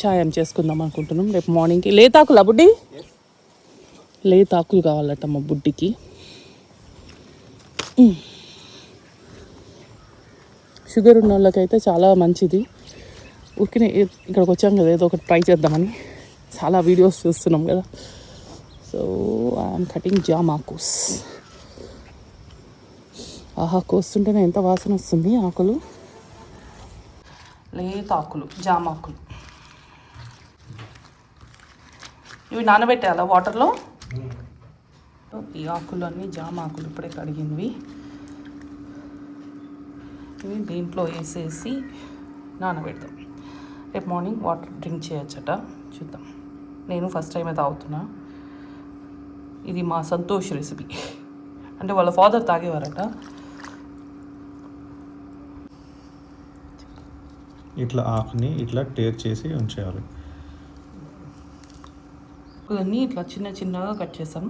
చాయం చేసుకుందాం అనుకుంటున్నాం రేపు మార్నింగ్కి. లేతాకులా బుడ్డి? లేతాకులు కావాలట మా బుడ్డికి. షుగర్ ఉన్న వాళ్ళకైతే చాలా మంచిది. ఊరికే ఇక్కడికి వచ్చాం కదా, ఏదో ఒకటి ట్రై చేద్దామని. చాలా వీడియోస్ చూస్తున్నాం కదా. సో ఐఎమ్ కటింగ్ జామాకుస్. ఆహా, కోస్తుంటేనే ఎంత వాసన వస్తుంది. ఆకులు, లేత ఆకులు, జామాకులు. ఇవి నానబెట్టాలా వాటర్లో? ఈ ఆకులు అన్నీ జామాకులు ఇప్పుడే కడిగినవి. ఇవి దీంట్లో వేసేసి నానబెడతాం. రేపు మార్నింగ్ వాటర్ డ్రింక్ చేయొచ్చట. చూద్దాం. నేను ఫస్ట్ టైమే తాగుతున్నా. ఇది మా సంతోష్ రెసిపీ. అంటే వాళ్ళ ఫాదర్ తాగేవారట. ఇట్లా ఆకుని ఇట్లా టేర్ చేసి ఉంచేయాలి. ఇవన్నీ ఇట్లా చిన్న చిన్నగా కట్ చేసాం.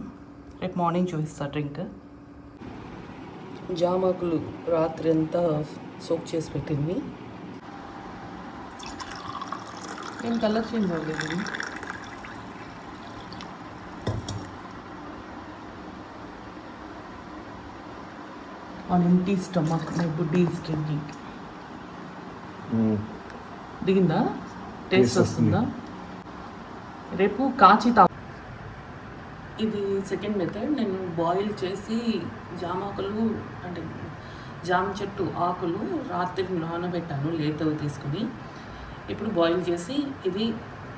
రేపు మార్నింగ్ చూపిస్తా డ్రింక్. జామాకులు రాత్రి అంతా సోక్ చేసి పెట్టింది. ఏం కలర్ చేంజ్ అవ్వలేదు. On empty stomach my buddy is drinking. దిగిందా? టేస్ట్ వస్తుందా? రేపు కాచి తా. ఇది సెకండ్ మెథడ్. నేను బాయిల్ చేసి జామాకులు అంటే జామ చెట్టు ఆకులు రాత్రి నానబెట్టాను లేతవి తీసుకుని. ఇప్పుడు బాయిల్ చేసి ఇది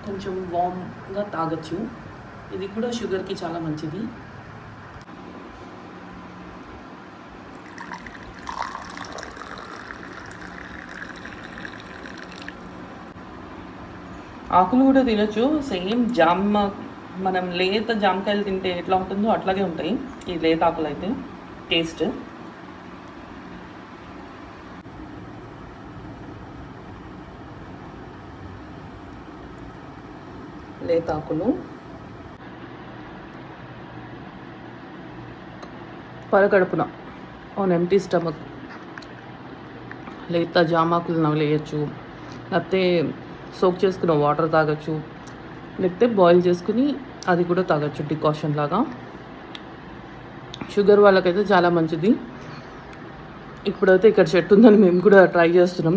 కొంచెం వామ్గా తాగొచ్చు. ఇది కూడా షుగర్కి చాలా మంచిది. ఆకులు కూడా తినచ్చు. సేమ్ జామ, మనం లేత జామకాయలు తింటే ఎట్లా ఉంటుందో అట్లాగే ఉంటాయి ఈ లేత ఆకులు అయితే. టేస్ట్ లేత ఆకులు పరగడుపున ఆన్ ఎంప్టీ స్టమక్ లేత జామాకులు నవలేయచ్చు. లేకపోతే సోక్ చేసుకున్న వాటర్ తాగొచ్చు. లేకపోతే బాయిల్ చేసుకుని అది కూడా తాగొచ్చు డికాషన్ లాగా. షుగర్ వాళ్ళకైతే చాలా మంచిది. ఇప్పుడైతే ఇక్కడ చెట్టు ఉందని మేము కూడా ట్రై చేస్తున్నాం.